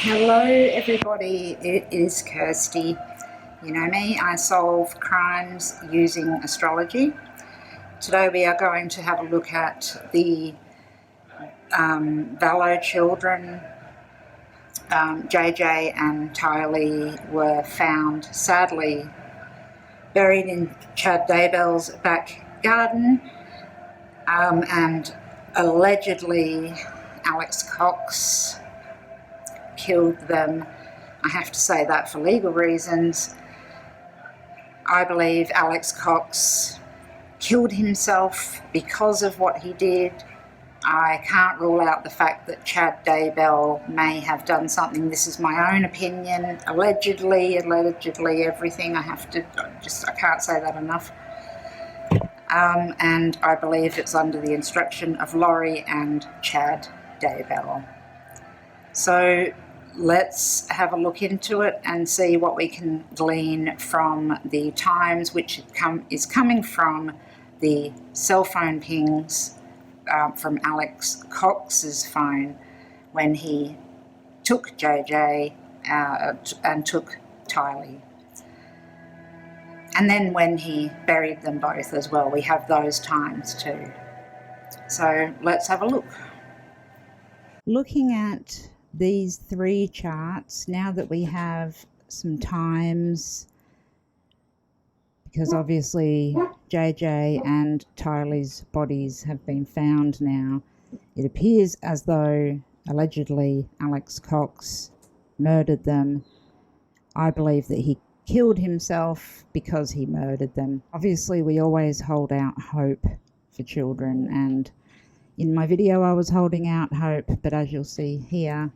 Hello everybody, it is Kirsty. You know me, I solve crimes using astrology. Today we are going to have a look at the Vallow children. JJ and Tylee were found sadly buried in Chad Daybell's back garden, and allegedly Alex Cox killed them. I have to say that for legal reasons. I believe Alex Cox killed himself because of what he did. I can't rule out the fact that Chad Daybell may have done something. This is my own opinion. Allegedly, everything. I can't say that enough. And I believe it's under the instruction of Laurie and Chad Daybell. So let's have a look into it and see what we can glean from the times, which is coming from the cell phone pings from Alex Cox's phone when he took JJ and took Tylee. And then when he buried them both as well, we have those times too. So let's have a look. Looking at these three charts, now that we have some times, because obviously JJ and Tylee's bodies have been found now, it appears as though allegedly Alex Cox murdered them. I believe that he killed himself because he murdered them. Obviously we always hold out hope for children, and in my video I was holding out hope, but as you'll see here,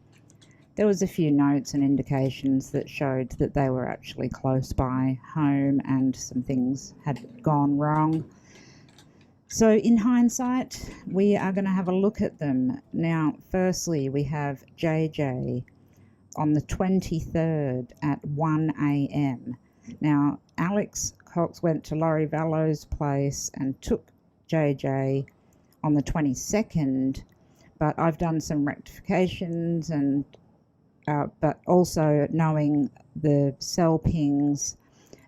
there was a few notes and indications that showed that they were actually close by home and some things had gone wrong. So in hindsight, we are going to have a look at them. Now, firstly, we have JJ on the 23rd at 1 a.m. Now, Alex Cox went to Tylee Vallow's place and took JJ on the 22nd, but I've done some rectifications and but also knowing the cell pings,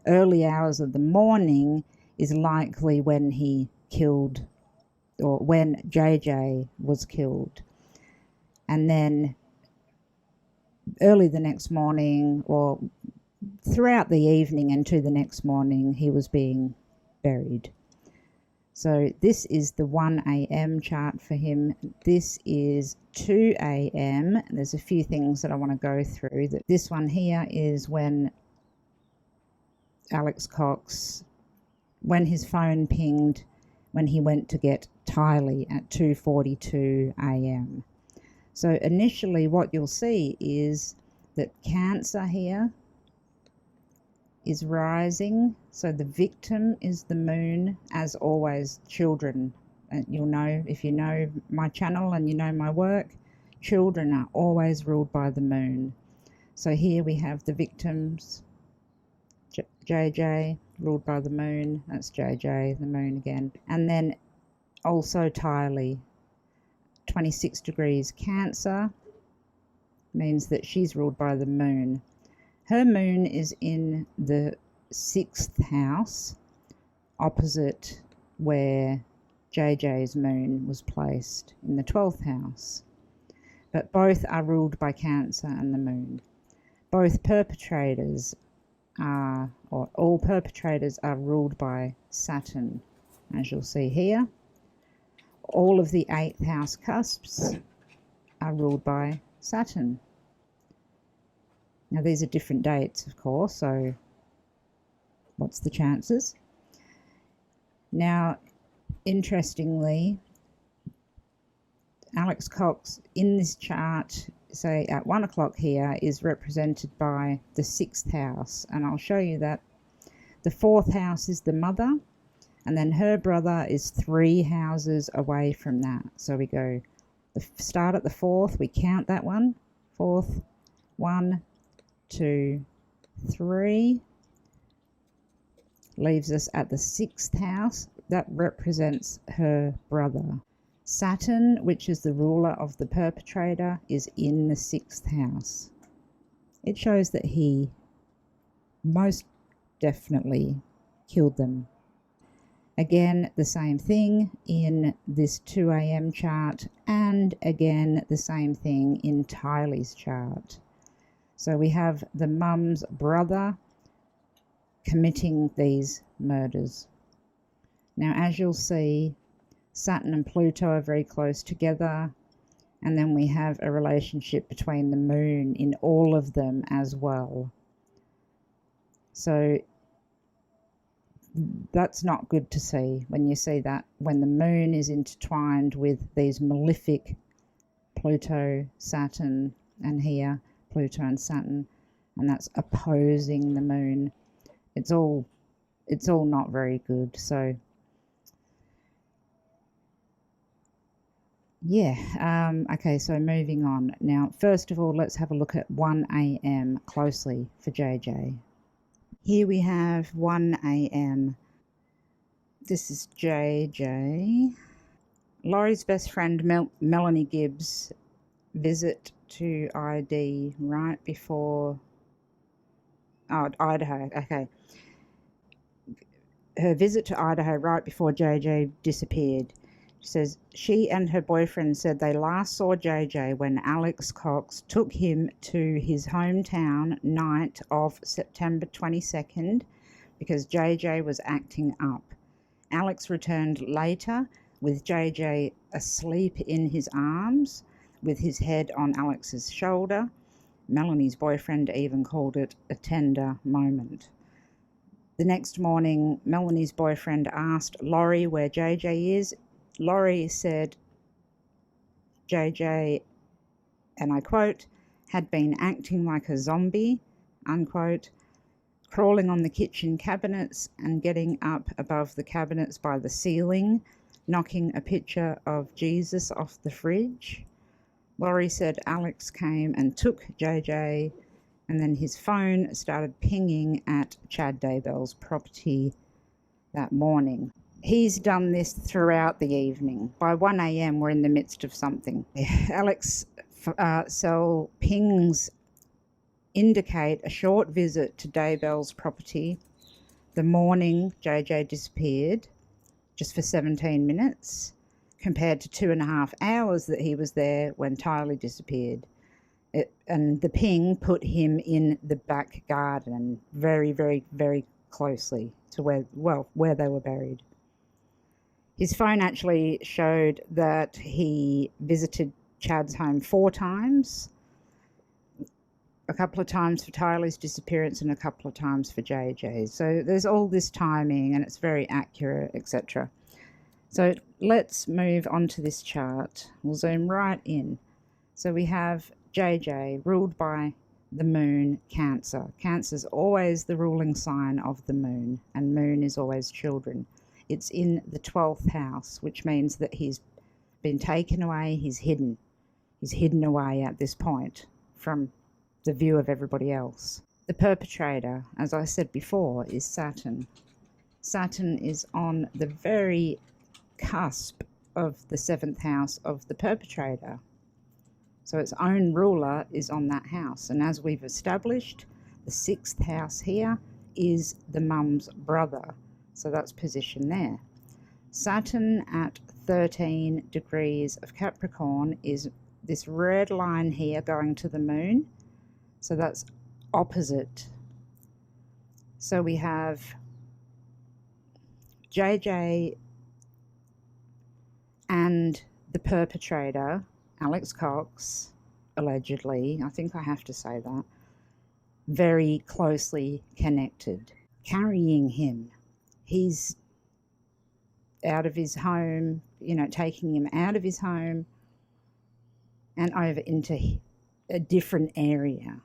early hours of the morning is likely when he killed, or when JJ was killed. And then early the next morning, or throughout the evening into the next morning, he was being buried. So this is the 1 a.m. chart for him. This is 2 a.m. There's a few things that I want to go through. This one here is when Alex Cox, when his phone pinged, when he went to get Tylee at 2:42 a.m. So initially what you'll see is that Cancer here is rising, so the victim is the moon. As always, children, you'll know if you know my channel and you know my work, children are always ruled by the moon. So here we have the victims, JJ ruled by the moon, that's JJ, the moon again, and then also Tylee, 26 degrees Cancer, means that she's ruled by the moon. Her moon is in the 6th house, opposite where JJ's moon was placed, in the 12th house. But both are ruled by Cancer and the moon. Both perpetrators are, or all perpetrators are ruled by Saturn, as you'll see here. All of the 8th house cusps are ruled by Saturn. Now these are different dates, of course, so what's the chances? Now, interestingly, Alex Cox in this chart, say at 1 o'clock here, is represented by the 6th house, and I'll show you that. The 4th house is the mother, and then her brother is 3 houses away from that. So we go, start at the 4th, we count that one, 4th, 1, 2, 3, leaves us at the 6th house. That represents her brother. Saturn, which is the ruler of the perpetrator, is in the 6th house. it shows that he most definitely killed them. Again, the same thing in this 2 a.m. chart, and again, the same thing in Tylee's chart. So we have the mum's brother committing these murders. Now, as you'll see, Saturn and Pluto are very close together, and then we have a relationship between the moon in all of them as well. So that's not good to see when you see that, when the moon is intertwined with these malefic Pluto, Saturn, and here Pluto and Saturn, and that's opposing the moon. It's all not very good. So yeah, okay, so moving on. Now, first of all, let's have a look at 1 a.m. closely for JJ. Here we have 1 a.m. This is JJ. Laurie's best friend Melanie Gibbs visit to ID right before... Oh, Idaho, okay. Her visit to Idaho right before JJ disappeared. She says she and her boyfriend said they last saw JJ when Alex Cox took him to his hometown night of September 22nd because JJ was acting up. Alex returned later with JJ asleep in his arms with his head on Alex's shoulder. Melanie's boyfriend even called it a tender moment. The next morning, Melanie's boyfriend asked Laurie where JJ is. Laurie said JJ, and I quote, had been acting like a zombie, unquote, crawling on the kitchen cabinets and getting up above the cabinets by the ceiling, knocking a picture of Jesus off the fridge. Laurie said Alex came and took JJ, and then his phone started pinging at Chad Daybell's property that morning. He's done this throughout the evening. By 1 a.m. we're in the midst of something. Alex cell pings indicate a short visit to Daybell's property the morning JJ disappeared, just for 17 minutes, compared to 2.5 hours that he was there when Tylee disappeared. And the ping put him in the back garden, very, very, very closely to where they were buried. His phone actually showed that he visited Chad's home 4 times, a couple of times for Tylee's disappearance and a couple of times for JJ's. So there's all this timing and it's very accurate, etc. So let's move on to this chart. We'll zoom right in. So we have JJ ruled by the moon, Cancer. Cancer is always the ruling sign of the moon, and moon is always children. It's in the 12th house, which means that he's been taken away, he's hidden. He's hidden away at this point from the view of everybody else. The perpetrator, as I said before, is Saturn. Saturn is on the very cusp of the 7th house of the perpetrator. So its own ruler is on that house. And as we've established, the 6th house here is the mum's brother. So that's position there. Saturn at 13 degrees of Capricorn is this red line here going to the moon. So that's opposite. So we have JJ and the perpetrator, Alex Cox, allegedly, I think I have to say that, very closely connected, carrying him. He's out of his home, taking him out of his home and over into a different area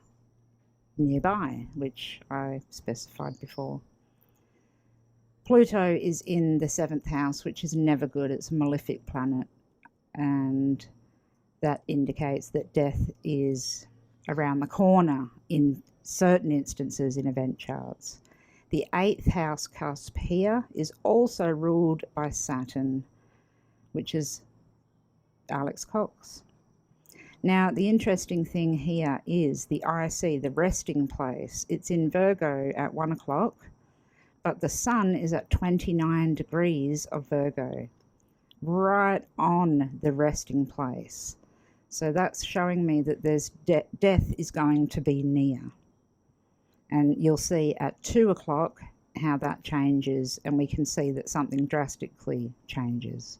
nearby, which I specified before. Pluto is in the 7th house, which is never good. It's a malefic planet, and that indicates that death is around the corner in certain instances in event charts. The 8th house cusp here is also ruled by Saturn, which is Alex Cox. Now, the interesting thing here is the IC, the resting place. It's in Virgo at 1 o'clock, but the sun is at 29 degrees of Virgo, right on the resting place. So that's showing me that there's death is going to be near. And you'll see at 2 o'clock how that changes, and we can see that something drastically changes.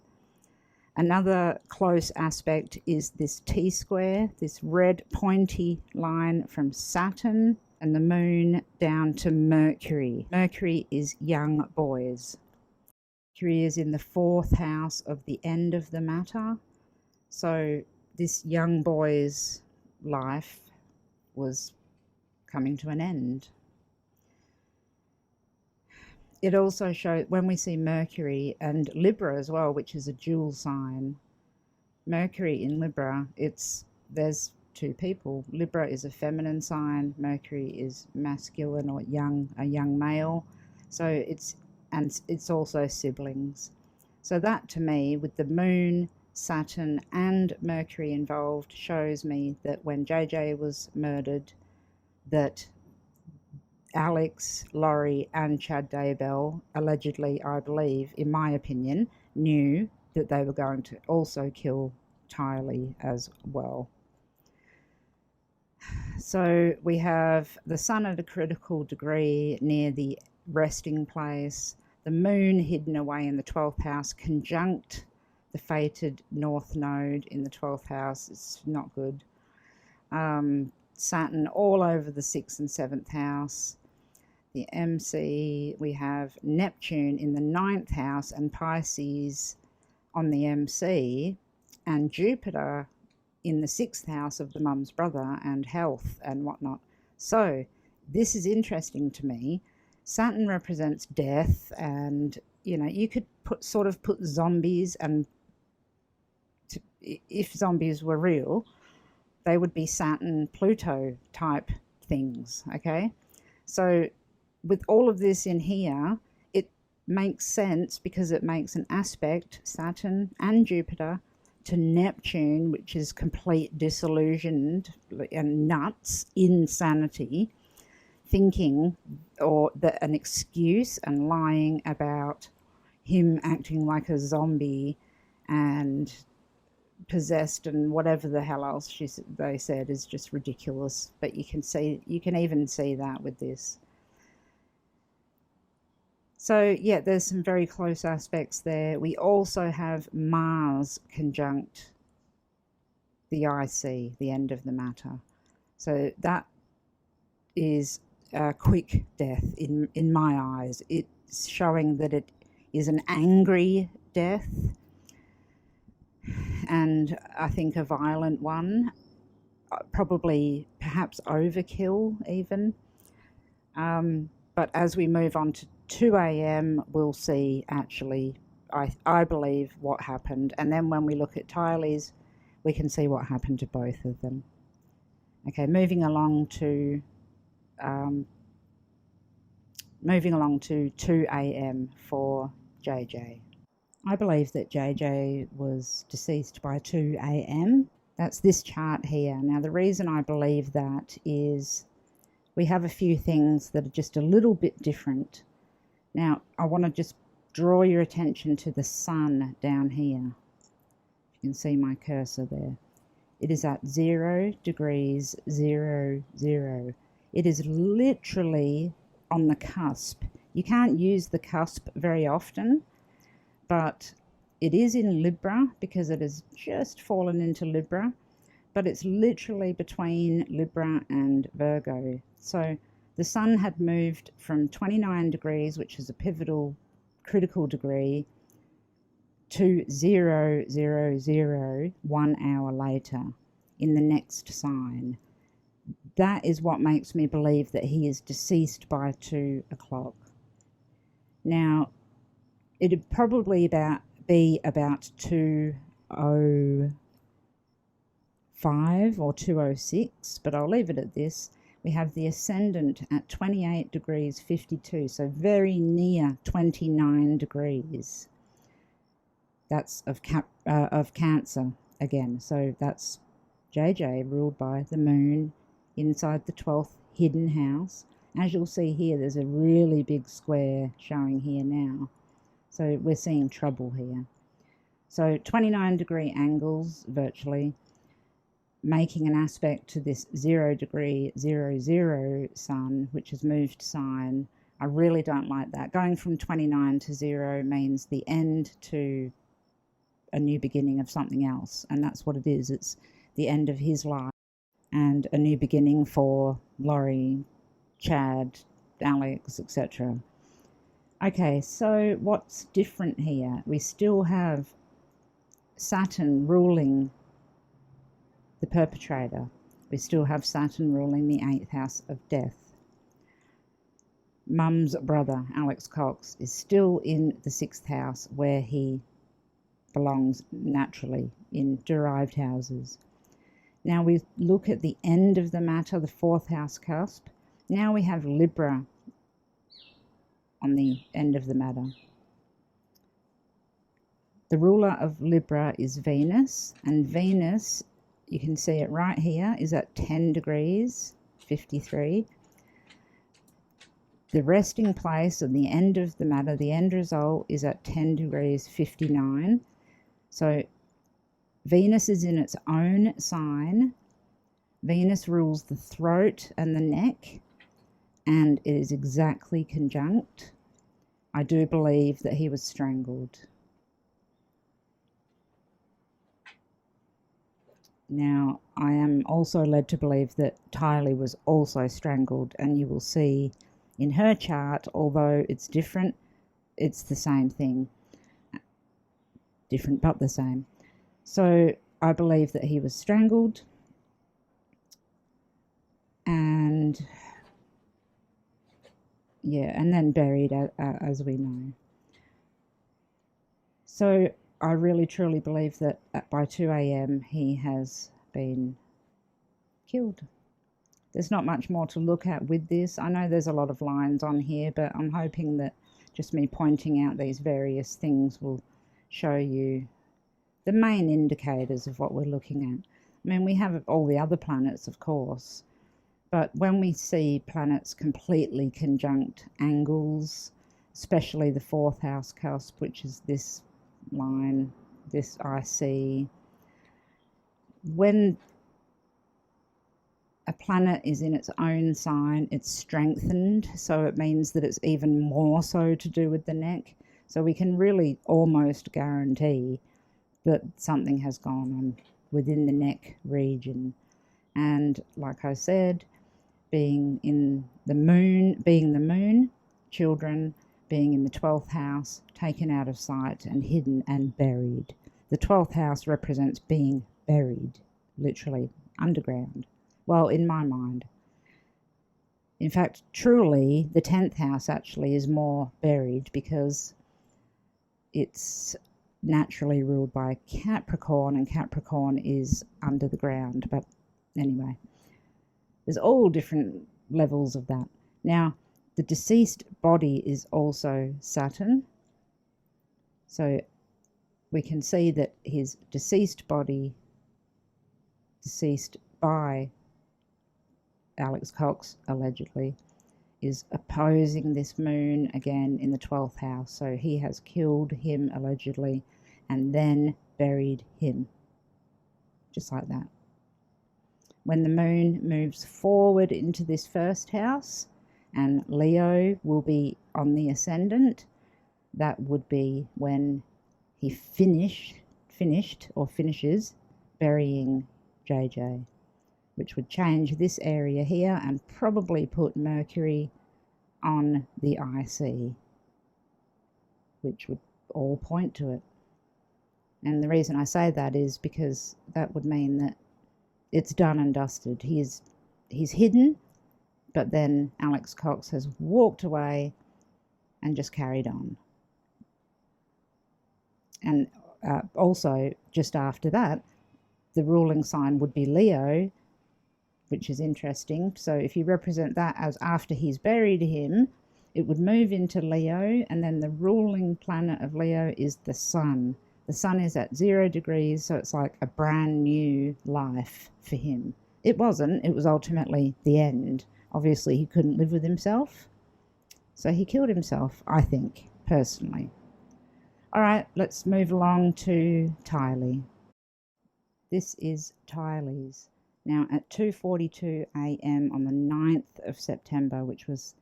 Another close aspect is this T-square, this red pointy line from Saturn and the moon down to Mercury. Mercury is young boys. Mercury is in the 4th house of the end of the matter. So this young boy's life was coming to an end. It also shows, when we see Mercury and Libra as well, which is a dual sign, Mercury in Libra, there's two people. Libra is a feminine sign, Mercury is masculine or a young male. So it's also siblings. So that, to me, with the moon, Saturn and Mercury involved, shows me that when JJ was murdered, that Alex, Laurie and Chad Daybell, allegedly, I believe, in my opinion, knew that they were going to also kill Tylee as well. So we have the sun at a critical degree near the resting place, the moon hidden away in the 12th house, conjunct the fated north node in the 12th house. It's not good. Saturn all over the 6th and 7th house. The MC, we have Neptune in the 9th house and Pisces on the MC, and Jupiter in the 6th house of the mum's brother and health and whatnot. So this is interesting to me. Saturn represents death, and you could put zombies, and if zombies were real, they would be Saturn Pluto type things. Okay, so with all of this in here, it makes sense because it makes an aspect, Saturn and Jupiter, to Neptune, which is complete disillusioned and nuts, insanity, thinking or an excuse and lying about him acting like a zombie and possessed and whatever the hell else they said is just ridiculous. But you can even see that with this. So yeah, there's some very close aspects there. We also have Mars conjunct the IC, the end of the matter. So that is a quick death in my eyes. It's showing that it is an angry death, and I think a violent one, probably perhaps overkill even. But as we move on to 2 a.m, we'll see actually, I believe, what happened. And then when we look at Tylee's, we can see what happened to both of them. Okay, moving along to 2 a.m. for JJ. I believe that JJ was deceased by 2 a.m. That's this chart here. Now, the reason I believe that is we have a few things that are just a little bit different. Now, I want to just draw your attention to the sun down here. You can see my cursor there. It is at 0 degrees 0, 0. It is literally on the cusp. You can't use the cusp very often, but it is in Libra because it has just fallen into Libra, but it's literally between Libra and Virgo. So the sun had moved from 29 degrees, which is a pivotal critical degree, to 0, 0, 0, 1 hour later in the next sign. That is what makes me believe that he is deceased by 2 o'clock. Now, it'd probably be about 2:05 or 2:06, but I'll leave it at this. We have the ascendant at 28 degrees 52, so very near 29 degrees. That's of Cancer again, so that's JJ ruled by the moon inside the 12th hidden house. As you'll see here, there's a really big square showing here now. So we're seeing trouble here. So 29-degree angles virtually, making an aspect to this 0 degree 00 sun, which has moved sign. I really don't like that. Going from 29 to 0 means the end to a new beginning of something else, and that's what it is. It's the end of his life and a new beginning for Laurie, Chad, Alex, etc. Okay, so what's different here? We still have Saturn ruling the perpetrator. We still have Saturn ruling the 8th house of death. Mum's brother, Alex Cox, is still in the 6th house where he belongs naturally, in derived houses. Now we look at the end of the matter, the 4th house cusp. Now we have Libra on the end of the matter. The ruler of Libra is Venus, and Venus, you can see it right here, is at 10 degrees 53. The resting place at the end of the matter, the end result, is at 10 degrees 59. So Venus is in its own sign. Venus rules the throat and the neck, and it is exactly conjunct. I do believe that he was strangled. Now, I am also led to believe that Tylee was also strangled, and you will see in her chart, although it's different, it's the same thing. Different but the same. So I believe that he was strangled, and yeah, and then buried, as we know. So I really truly believe that by 2 a.m. he has been killed. There's not much more to look at with this. I know there's a lot of lines on here, but I'm hoping that just me pointing out these various things will show you the main indicators of what we're looking at. I mean, we have all the other planets, of course, but when we see planets completely conjunct angles, especially the 4th house cusp, which is this line, this IC, when a planet is in its own sign, it's strengthened, so it means that it's even more so to do with the neck. So we can really almost guarantee that something has gone on within the neck region. And like I said, being the moon, children being in the 12th house, taken out of sight and hidden and buried. The 12th house represents being buried, literally underground. Well, in my mind. In fact, truly, the 10th house actually is more buried because it's naturally ruled by Capricorn, and Capricorn is under the ground. But anyway, there's all different levels of that. Now, the deceased body is also Saturn. So we can see that his deceased body, deceased by Alex Cox, allegedly, is opposing this moon again in the 12th house. So he has killed him, allegedly, and then buried him. Just like that. When the moon moves forward into this 1st house, and Leo will be on the ascendant, that would be when he finishes burying JJ, which would change this area here and probably put Mercury on the IC, which would all point to it. And the reason I say that is because that would mean that it's done and dusted. He's hidden, but then Alex Cox has walked away and just carried on. And also, just after that, the ruling sign would be Leo, which is interesting. So if you represent that as after he's buried him, it would move into Leo, and then the ruling planet of Leo is the sun, The sun is at 0 degrees, so it's like a brand new life for him. It wasn't. It was ultimately the end. Obviously, he couldn't live with himself, so he killed himself, I think, personally. All right, let's move along to Tylee. This is Tylee's. Now, at 2:42 a.m. on the 9th of September, which was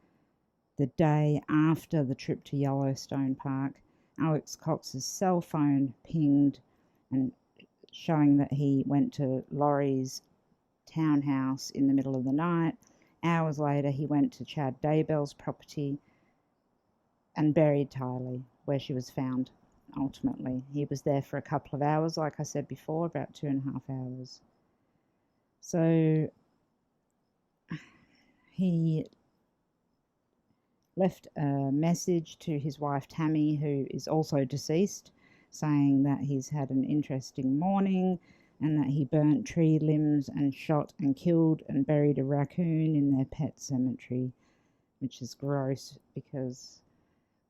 the day after the trip to Yellowstone Park, Alex Cox's cell phone pinged and showing that he went to Laurie's townhouse in the middle of the night. Hours later, he went to Chad Daybell's property and buried Tylee, where she was found ultimately. He was there for a couple of hours, like I said before, about 2.5 hours. So he left a message to his wife Tammy, who is also deceased, saying that he's had an interesting morning and that he burnt tree limbs and shot and killed and buried a raccoon in their pet cemetery, which is gross because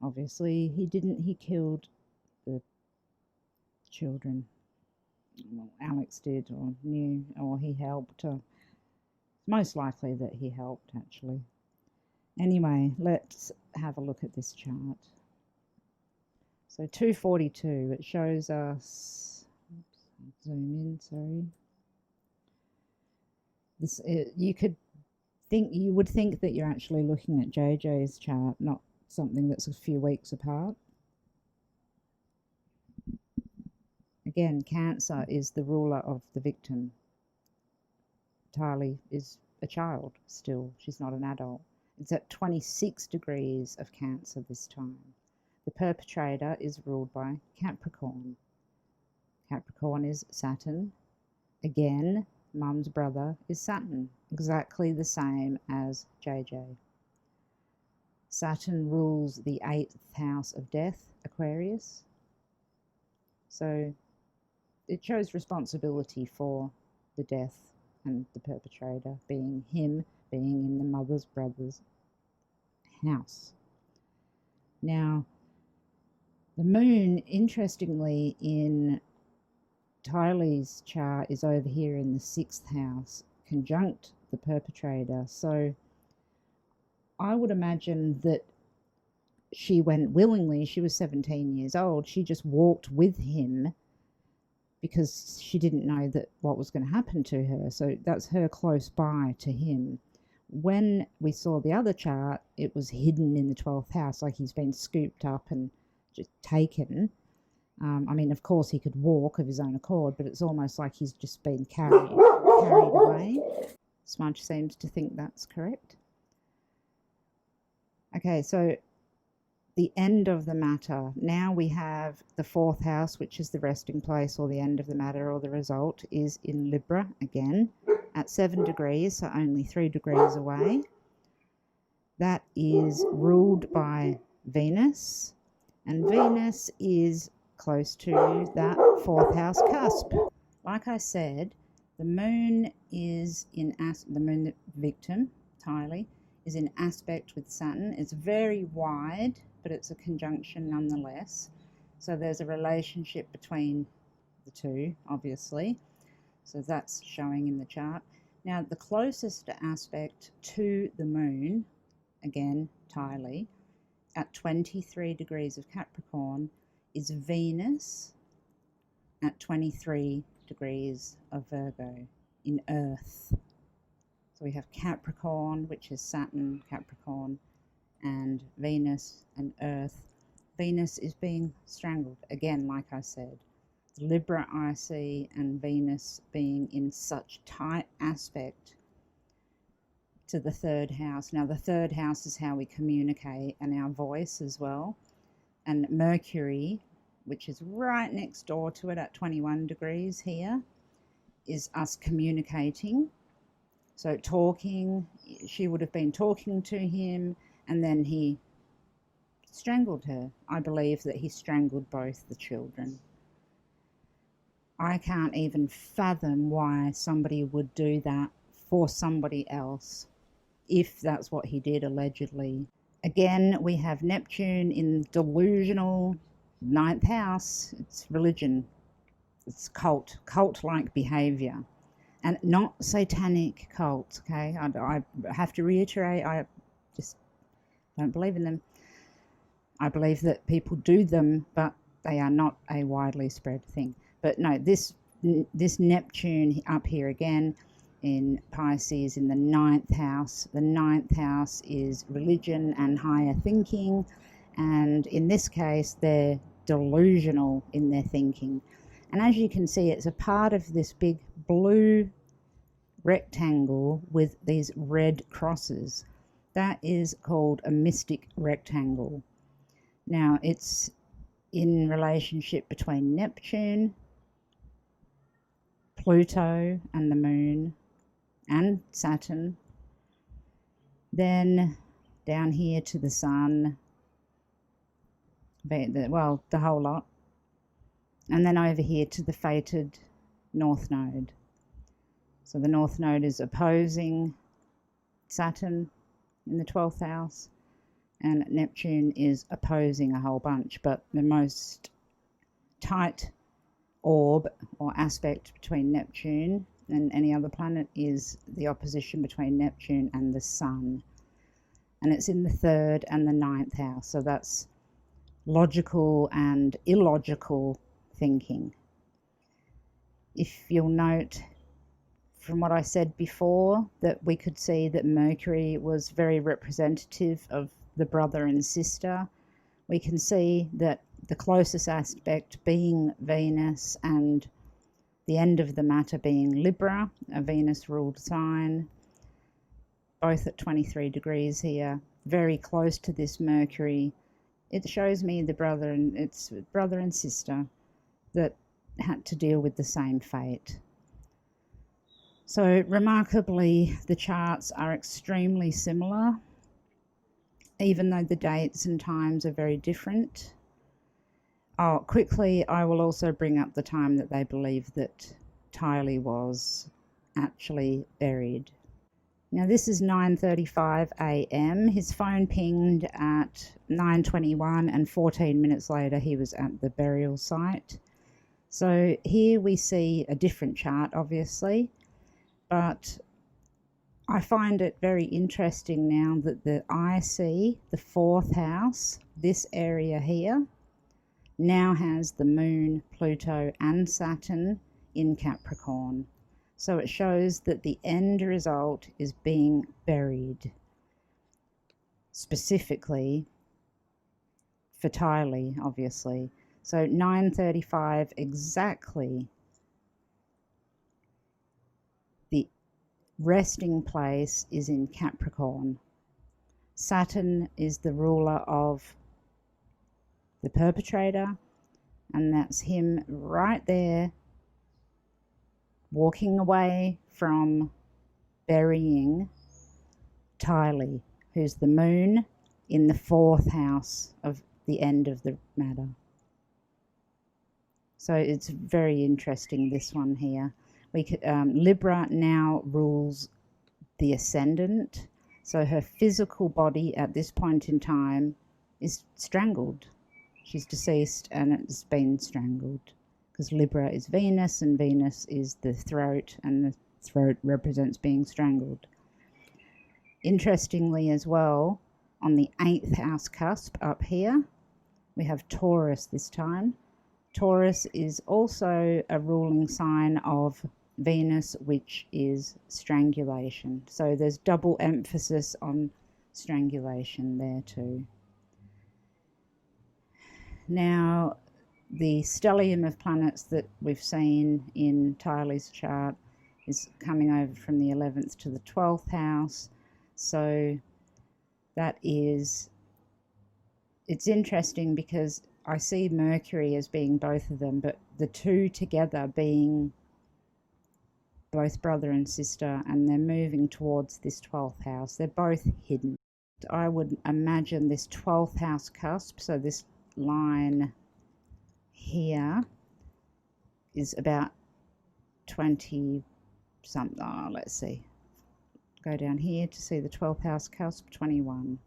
obviously he killed the children. Well, Alex did, or knew, or he helped. Most likely that he helped, actually. Anyway, let's have a look at this chart. So 2:42, it shows us, oops, zoom in, sorry. This, you would think that you're actually looking at JJ's chart, not something that's a few weeks apart. Again, Cancer is the ruler of the victim. Tylee is a child still, she's not an adult. It's at 26 degrees of Cancer this time. The perpetrator is ruled by Capricorn. Capricorn is Saturn. Again, Mum's brother is Saturn, exactly the same as JJ. Saturn rules the 8th house of death, Aquarius. So it shows responsibility for the death and the perpetrator being him, being in the mother's brother's house. Now, the moon, interestingly, in Tylee's chart is over here in the 6th house, conjunct the perpetrator. So I would imagine that she went willingly. She was 17 years old. She just walked with him because she didn't know that what was going to happen to her. So that's her close by to him. When we saw the other chart, it was hidden in the 12th house, like he's been scooped up and just taken. I mean, of course, he could walk of his own accord, but it's almost like he's just been carried away. Smudge seems to think that's correct. Okay, so the end of the matter. Now we have the 4th house, which is the resting place or the end of the matter or the result, is in Libra again at 7 degrees, so only 3 degrees away. That is ruled by Venus, and Venus is close to that 4th house cusp. Like I said, the moon is in the moon victim, Tylee, is in aspect with Saturn. It's very wide, but it's a conjunction nonetheless. So there's a relationship between the two, obviously. So that's showing in the chart. Now, the closest aspect to the moon, again, Tylee, at 23 degrees of Capricorn, is Venus at 23 degrees of Virgo in Earth. So we have Capricorn, which is Saturn, Capricorn, and Venus and Earth. Venus is being strangled, again, like I said. Libra I see, and Venus being in such tight aspect to the 3rd house. Now, the 3rd house is how we communicate and our voice as well. And Mercury, which is right next door to it at 21 degrees here, is us communicating. So talking, she would have been talking to him, and then he strangled her. I believe that he strangled both the children. I can't even fathom why somebody would do that for somebody else, if that's what he did allegedly. Again, we have Neptune in delusional ninth house, it's religion, it's cult-like behaviour, and not satanic cults, okay? I have to reiterate, I just don't believe in them. I believe that people do them, but they are not a widely spread thing. But no, this Neptune up here again in Pisces in the ninth house. The ninth house is religion and higher thinking, and in this case they're delusional in their thinking. And as you can see, it's a part of this big blue rectangle with these red crosses. That is called a mystic rectangle. Now it's in relationship between Neptune, Pluto and the moon and Saturn, then down here to the sun, well, the whole lot, and then over here to the fated North Node. So the North Node is opposing Saturn in the 12th house, and Neptune is opposing a whole bunch, but the most tight orb or aspect between Neptune and any other planet is the opposition between Neptune and the Sun, and it's in the 3rd and the 9th house. So that's logical and illogical thinking. If you'll note from what I said before, that we could see that Mercury was very representative of the brother and sister, we can see that the closest aspect being Venus and the end of the matter being Libra, a Venus ruled sign, both at 23 degrees here, very close to this Mercury. It shows me the brother and sister that had to deal with the same fate. So remarkably, the charts are extremely similar, even though the dates and times are very different. Quickly, I will also bring up the time that they believe that Tylee was actually buried. Now this is 9:35 a.m. His phone pinged at 9:21 and 14 minutes later he was at the burial site. So here we see a different chart, obviously, but I find it very interesting now that I see the 4th house, this area here, now has the moon, Pluto and Saturn in Capricorn. So it shows that the end result is being buried, specifically for Tylee, obviously. So 9:35 exactly, the resting place is in Capricorn. Saturn is the ruler of the perpetrator, and that's him right there walking away from burying Tylee, who's the moon in the 4th house of the end of the matter. So it's very interesting, this one here. Libra now rules the ascendant, so her physical body at this point in time is strangled. She's deceased and it's been strangled, because Libra is Venus and Venus is the throat, and the throat represents being strangled. Interestingly as well, on the 8th house cusp up here, we have Taurus this time. Taurus is also a ruling sign of Venus, which is strangulation. So there's double emphasis on strangulation there too. Now, the stellium of planets that we've seen in Tylee's chart is coming over from the 11th to the 12th house. So that is, it's interesting because I see Mercury as being both of them, but the two together being both brother and sister, and they're moving towards this 12th house. They're both hidden. I would imagine this 12th house cusp, so this line here is about 20 something. Let's see. Go down here to see the 12th house cusp, 21.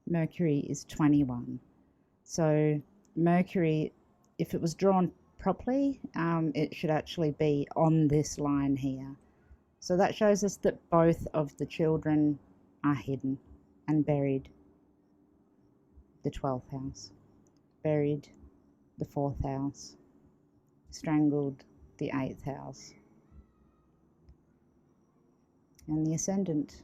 Mercury is 21. So Mercury, if it was drawn properly, it should actually be on this line here. So that shows us that both of the children are hidden and buried. The 12th house, buried the 4th house, strangled the 8th house, and the ascendant.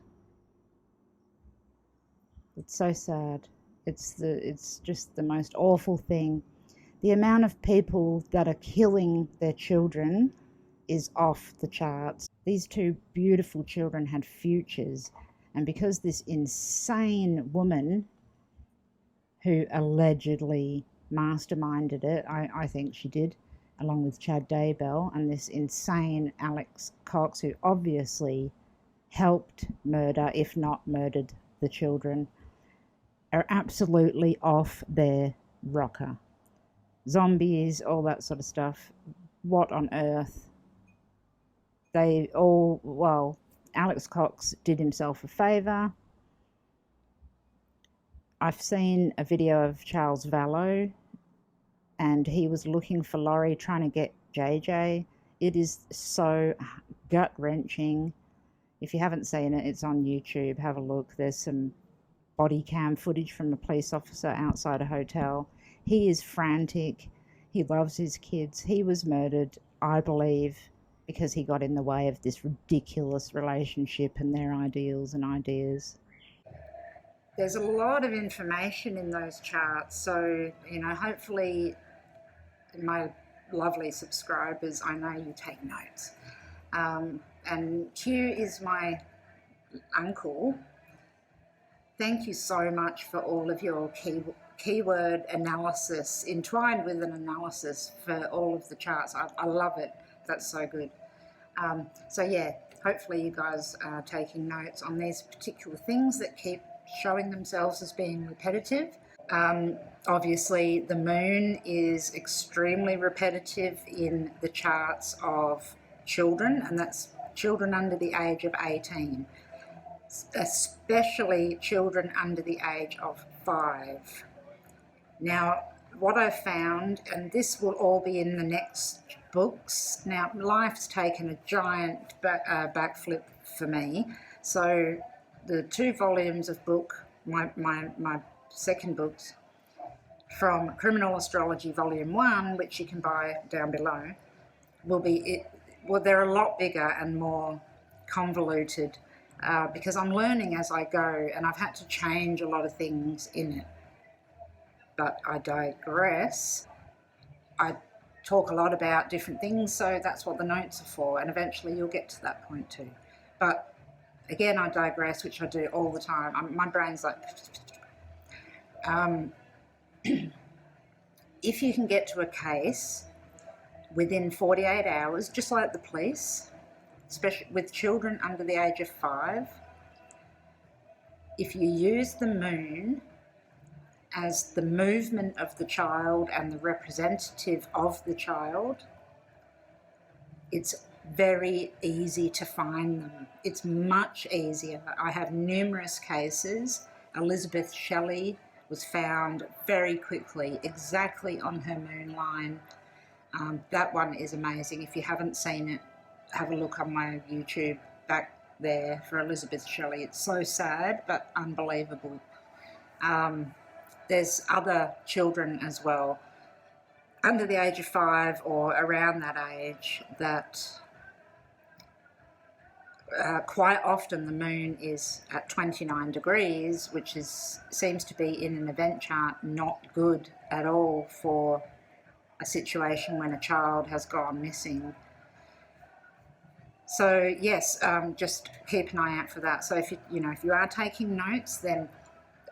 It's so sad. It's just the most awful thing. The amount of people that are killing their children is off the charts. These two beautiful children had futures, and because this insane woman who allegedly masterminded it, I think she did, along with Chad Daybell, and this insane Alex Cox, who obviously helped murder, if not murdered, the children, are absolutely off their rocker. Zombies, all that sort of stuff. What on earth? They all, well, Alex Cox did himself a favour. I've seen a video of Tylee Vallow, and he was looking for Laurie, trying to get JJ. It is so gut-wrenching. If you haven't seen it, it's on YouTube. Have a look. There's some body cam footage from a police officer outside a hotel. He is frantic. He loves his kids. He was murdered, I believe, because he got in the way of this ridiculous relationship and their ideals and ideas. There's a lot of information in those charts, so, you know, hopefully my lovely subscribers, I know you take notes. And Q is my uncle. Thank you so much for all of your keyword analysis, entwined with an analysis for all of the charts. I love it. That's so good. So yeah, hopefully you guys are taking notes on these particular things that keep showing themselves as being repetitive. Obviously, the moon is extremely repetitive in the charts of children, and that's children under the age of 18. Especially children under the age of 5. Now, what I've found, and this will all be in the next books. Now, life's taken a giant backflip for me. So the 2 volumes of book, my second books, from Criminal Astrology Volume 1, which you can buy down below, will be, they're a lot bigger and more convoluted. Because I'm learning as I go, and I've had to change a lot of things in it. But I digress. I talk a lot about different things, so that's what the notes are for, and eventually you'll get to that point too. But again, I digress, which I do all the time. My brain's like... if you can get to a case within 48 hours, just like the police, especially with children under the age of 5, if you use the moon as the movement of the child and the representative of the child, it's very easy to find them. It's much easier. I have numerous cases. Elizabeth Shelley was found very quickly, exactly on her moon line. That one is amazing. If you haven't seen it, have a look on my YouTube back there for Elizabeth Shelley. It's so sad, but unbelievable. There's other children as well, under the age of 5 or around that age, that quite often the moon is at 29 degrees, which seems to be in an event chart not good at all for a situation when a child has gone missing. So yes, just keep an eye out for that. So if you are taking notes, then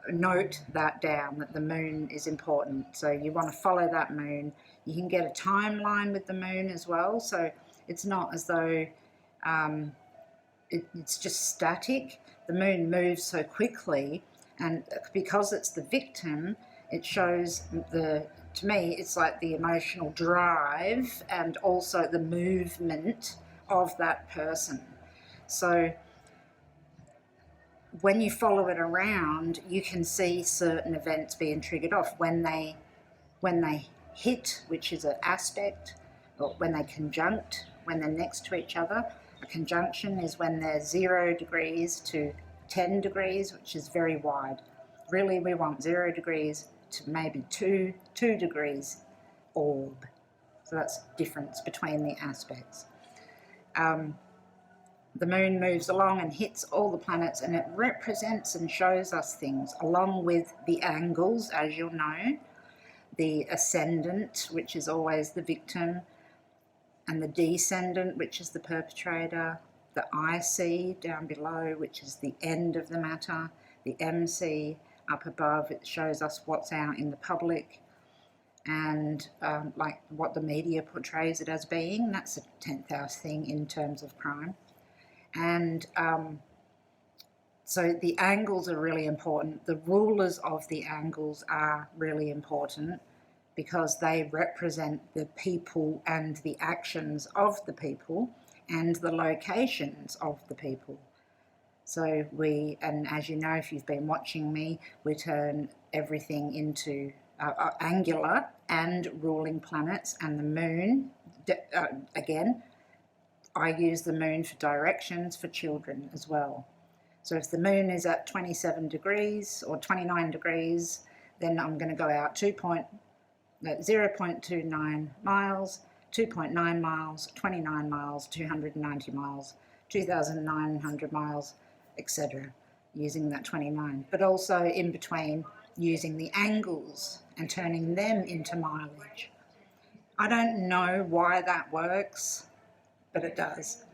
note that down, that the moon is important. So you want to follow that moon. You can get a timeline with the moon as well. So it's not as though it's just static. The moon moves so quickly, and because it's the victim, it shows to me, it's like the emotional drive and also the movement of that person. So when you follow it around, you can see certain events being triggered off when they hit, which is an aspect, or when they conjunct, when they're next to each other. A conjunction is when they're 0 degrees to 10 degrees, which is very wide. Really, we want 0 degrees to maybe 2 degrees orb. So that's the difference between the aspects. The moon moves along and hits all the planets, and it represents and shows us things, along with the angles, as you'll know, the ascendant, which is always the victim, and the descendant, which is the perpetrator, the IC down below, which is the end of the matter, the MC up above, it shows us what's out in the public, and like what the media portrays it as being. That's the 10th house thing in terms of crime. And so the angles are really important. The rulers of the angles are really important because they represent the people and the actions of the people and the locations of the people. So we, and as you know, if you've been watching me, we turn everything into angular and ruling planets, and the moon, again, I use the moon for directions for children as well. So if the moon is at 27 degrees or 29 degrees, then I'm going to go out 0.29 miles, 2.9 miles, 29 miles, 290 miles, 2,900 miles, etc., using that 29. But also in between, using the angles and turning them into mileage. I don't know why that works, but it does.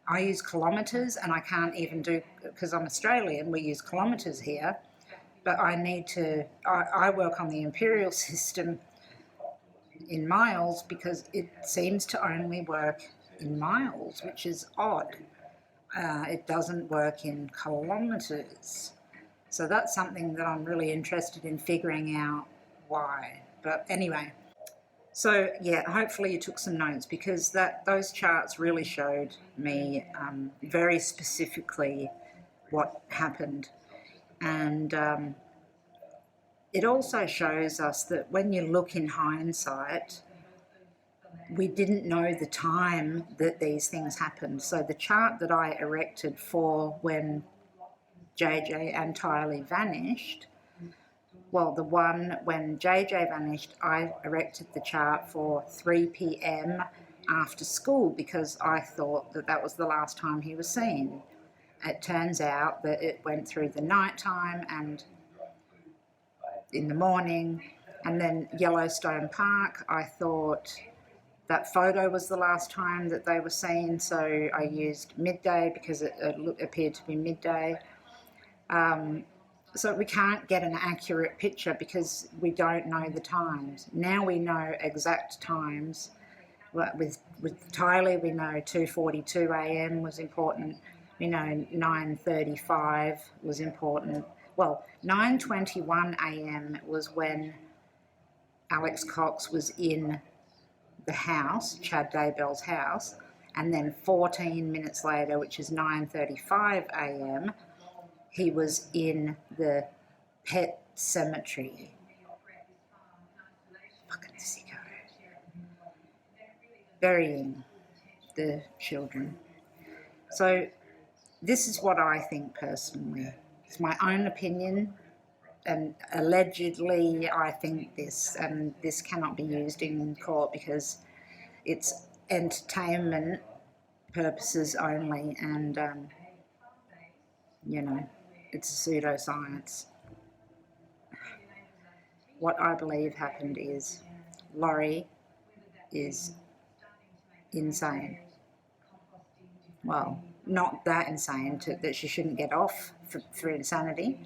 I use kilometres, and I can't even do, because I'm Australian, we use kilometres here, but I need to, I work on the imperial system in miles because it seems to only work in miles, which is odd. It doesn't work in kilometres. So that's something that I'm really interested in figuring out why. But anyway, so yeah, hopefully you took some notes, because those charts really showed me very specifically what happened. And it also shows us that when you look in hindsight, we didn't know the time that these things happened. So the chart that I erected for when JJ and Tylee vanished, well, the one when JJ vanished, I erected the chart for 3 p.m. after school because I thought that that was the last time he was seen. It turns out that it went through the night time and in the morning, and then Yellowstone Park, I thought that photo was the last time that they were seen, so I used midday because it appeared to be midday. So we can't get an accurate picture because we don't know the times. Now we know exact times. With Tylee, we know 2:42 a.m. was important. We know 9:35 was important. Well, 9:21 a.m. was when Alex Cox was in the house, Chad Daybell's house, and then 14 minutes later, which is 9:35 a.m., he was in the pet cemetery. Fucking sicko. Burying the children. So this is what I think personally. It's my own opinion, and allegedly I think this, and this cannot be used in court because it's entertainment purposes only, and you know, it's a pseudoscience. What I believe happened is Laurie is insane. Well, not that insane that she shouldn't get off for insanity,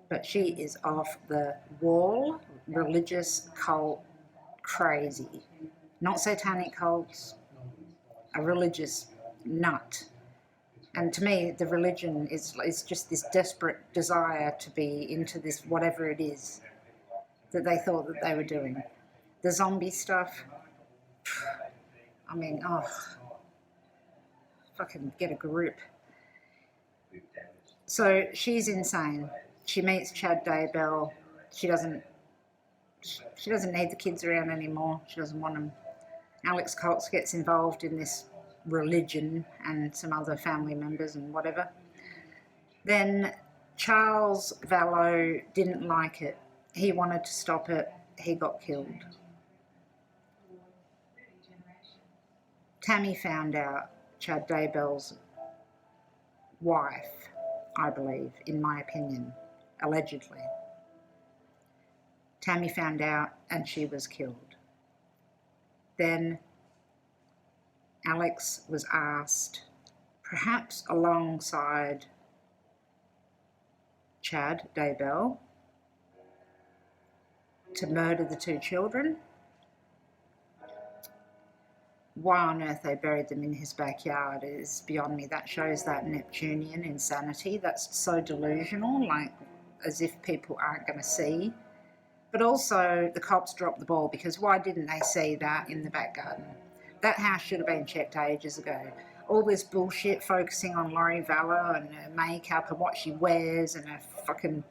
but she is off the wall, religious cult crazy. Not satanic cults, a religious nut. And to me, the religion is just this desperate desire to be into this, whatever it is that they thought that they were doing. The zombie stuff, I mean, oh, fucking get a grip. So she's insane. She meets Chad Daybell. She doesn't need the kids around anymore. She doesn't want them. Alex Cox gets involved in this religion and some other family members and whatever. Then Charles Vallow didn't like it. He wanted to stop it. He got killed. Tammy found out, Chad Daybell's wife, I believe, in my opinion, allegedly. Tammy found out and she was killed. Then Alex was asked, perhaps alongside Chad Daybell, to murder the two children. Why on earth they buried them in his backyard is beyond me. That shows that Neptunian insanity. That's so delusional, like as if people aren't going to see. But also the cops dropped the ball, because why didn't they see that in the back garden? That house should have been checked ages ago. All this bullshit focusing on Tylee Vallow and her makeup and what she wears and her fucking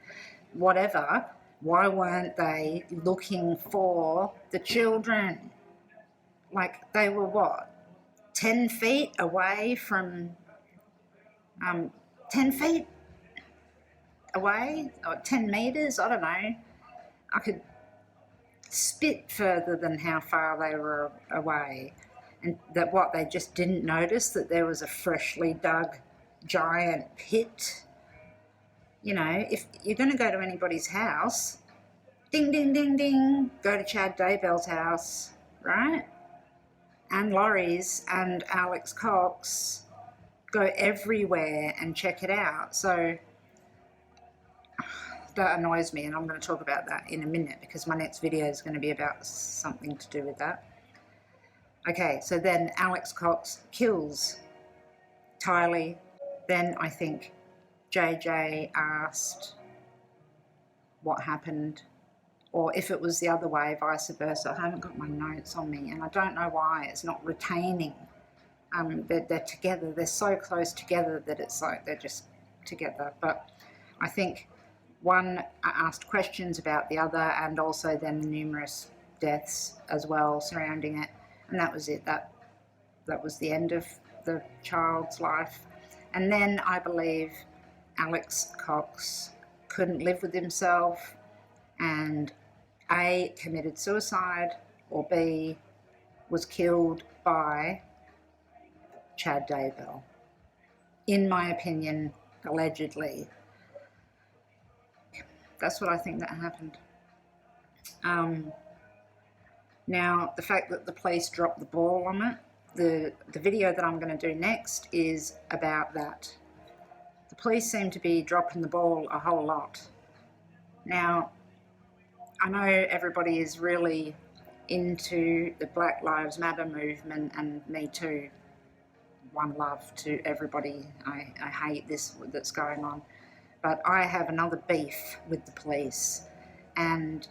whatever. Why weren't they looking for the children? Like, they were, what, 10 feet away from, 10 feet away? Or 10 metres? I don't know. I could spit further than how far they were away. And that what, they just didn't notice that there was a freshly dug giant pit? You know, if you're going to go to anybody's house, ding, ding, ding, ding, go to Chad Daybell's house, right? And Laurie's and Alex Cox, go everywhere and check it out. So that annoys me, and I'm going to talk about that in a minute, because my next video is going to be about something to do with that. Okay, so then Alex Cox kills Tylee. Then I think JJ asked what happened, or if it was the other way, vice versa. I haven't got my notes on me, and I don't know why it's not retaining. They're together. They're so close together that it's like they're just together. But I think one asked questions about the other, and also then the numerous deaths as well surrounding it. And that was it. That was the end of the child's life. And then I believe Alex Cox couldn't live with himself and A, committed suicide, or B, was killed by Chad Daybell. In my opinion, allegedly. That's what I think that happened. Now, the fact that the police dropped the ball on it, the video that I'm going to do next is about that. The police seem to be dropping the ball a whole lot. Now, I know everybody is really into the Black Lives Matter movement, and me too. One love to everybody. I hate this that's going on. But I have another beef with the police, and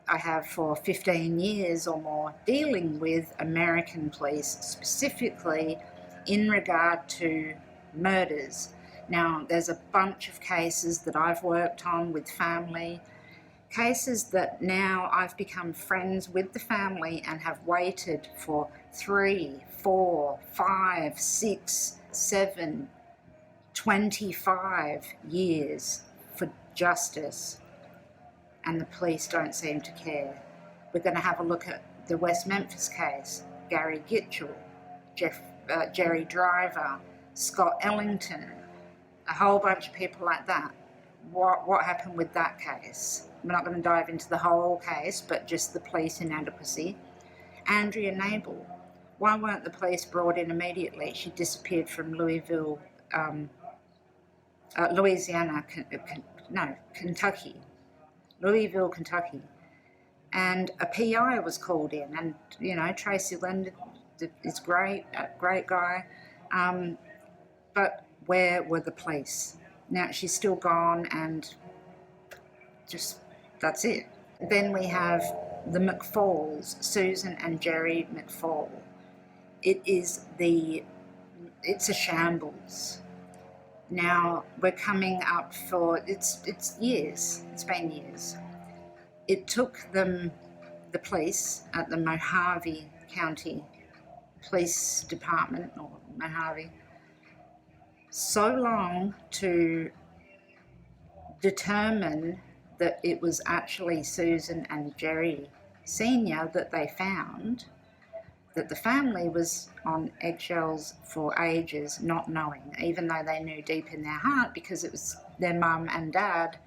I have for 15 years or more dealing with American police, specifically in regard to murders. Now, there's a bunch of cases that I've worked on with family, cases that now I've become friends with the family and have waited for 3, 4, 5, 6, 7, 25 years for justice. And the police don't seem to care. We're going to have a look at the West Memphis case, Gary Gitchell, Jerry Driver, Scott Ellington, a whole bunch of people like that. What happened with that case? We're not going to dive into the whole case, but just the police inadequacy. Andrea Nabel, why weren't the police brought in immediately? She disappeared from Kentucky. Louisville, Kentucky. And a PI was called in, and, you know, Tracy Leonard is great, a great guy. But where were the police? Now, she's still gone, and just, that's it. Then we have the McFalls, Susan and Jerry McFall. It's a shambles. Now we're coming up for, it's years, it's been years. It took them, the police at the Mojave County Police Department, or Mojave, so long to determine that it was actually Susan and Jerry Sr. that they found, that the family was on eggshells for ages, not knowing, even though they knew deep in their heart, because it was their mum and dad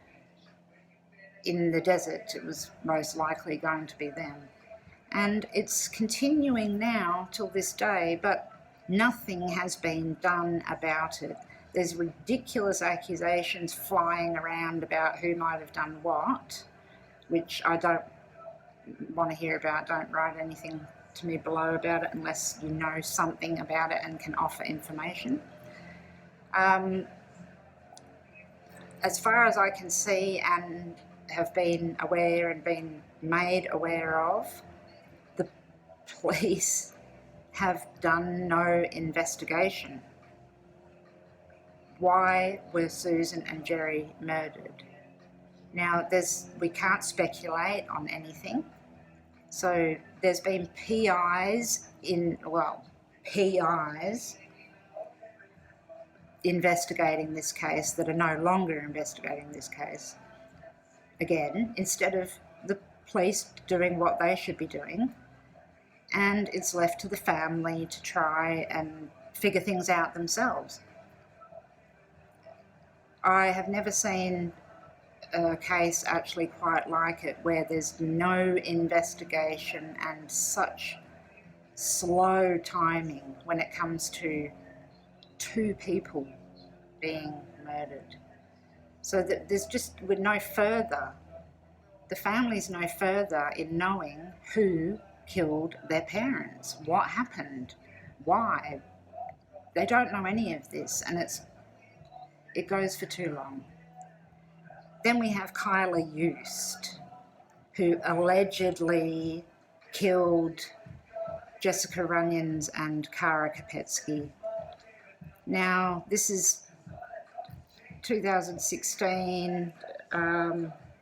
in the desert, it was most likely going to be them. And it's continuing now till this day, but nothing has been done about it. There's ridiculous accusations flying around about who might have done what, which I don't want to hear about. Don't write anything to me below about it unless you know something about it and can offer information. As far as I can see and have been aware and been made aware of, the police have done no investigation. Why were Susan and Jerry murdered? Now, we can't speculate on anything. So there's been PIs investigating this case that are no longer investigating this case. Again, instead of the police doing what they should be doing, and it's left to the family to try and figure things out themselves. I have never seen a case actually quite like it, where there's no investigation and such slow timing when it comes to two people being murdered. So that we're no further, the family's no further in knowing who killed their parents, what happened, why. They don't know any of this, and it goes for too long. Then we have Kylie Used, who allegedly killed Jessica Runyons and Kara Kopetsky. Now, this is 2016,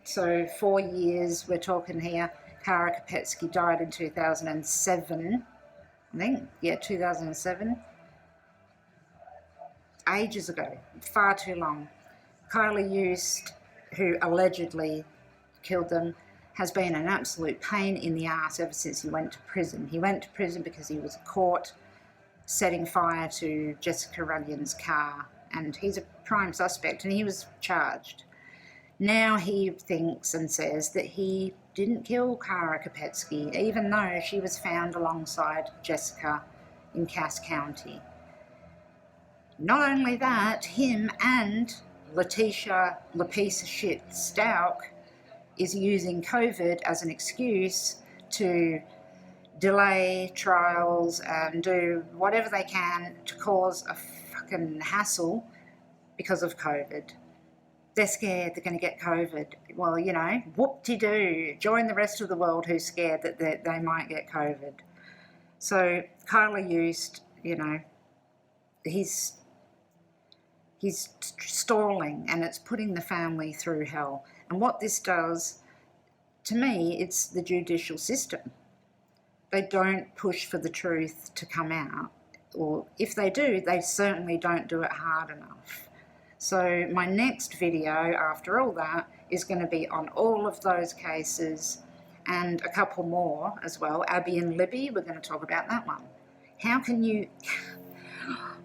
so 4 years we're talking here. Kara Kopetsky died in 2007, I think, 2007. Ages ago, far too long. Kylie Used, who allegedly killed them, has been an absolute pain in the ass ever since he went to prison. He went to prison because he was caught setting fire to Jessica Runyon's car, and he's a prime suspect, and he was charged. Now he thinks and says that he didn't kill Kara Kopetsky, even though she was found alongside Jessica in Cass County. Not only that, him and Letitia piece of shit Stout is using COVID as an excuse to delay trials and do whatever they can to cause a fucking hassle because of COVID. They're scared they're going to get COVID. Well, whoop-de-doo. Join the rest of the world who's scared that they might get COVID. So Kylie Used, he's stalling, and it's putting the family through hell. And what this does, to me, it's the judicial system. They don't push for the truth to come out, or if they do, they certainly don't do it hard enough. So my next video after all that is going to be on all of those cases and a couple more as well. Abby and Libby, we're going to talk about that one. How can you...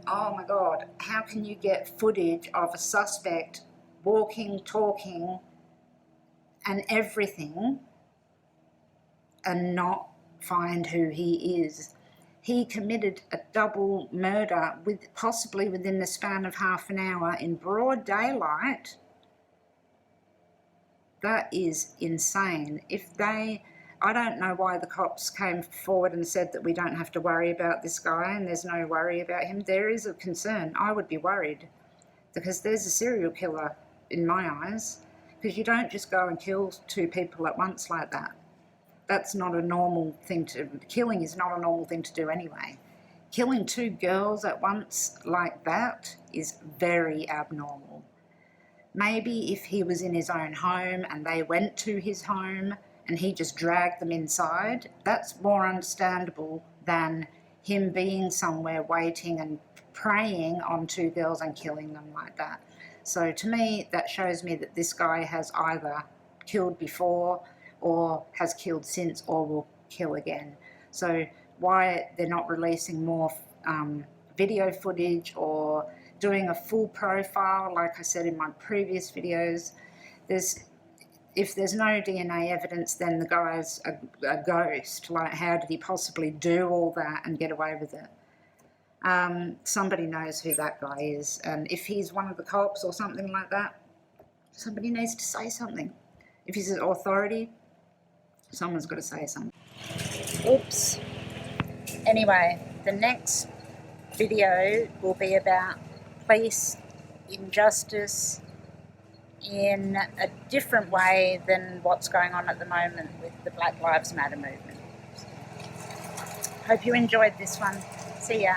Oh my God, how can you get footage of a suspect walking, talking, and everything and not find who he is? He committed a double murder possibly within the span of half an hour in broad daylight. That is insane. I don't know why the cops came forward and said that we don't have to worry about this guy and there's no worry about him. There is a concern. I would be worried because there's a serial killer in my eyes, because you don't just go and kill two people at once like that. That's not a normal thing killing is not a normal thing to do anyway. killing 2 girls at once like that is very abnormal. Maybe if he was in his own home and they went to his home and he just dragged them inside, that's more understandable than him being somewhere waiting and preying on 2 girls and killing them like that. So to me, that shows me that this guy has either killed before or has killed since or will kill again. So why they're not releasing more video footage or doing a full profile, like I said in my previous videos, if there's no DNA evidence, then the guy's a ghost. Like, how did he possibly do all that and get away with it? Somebody knows who that guy is, and if he's one of the cops or something like that, somebody needs to say something. If he's an authority, someone's got to say something. Oops. Anyway, the next video will be about police injustice in a different way than what's going on at the moment with the Black Lives Matter movement. Hope you enjoyed this one. See ya.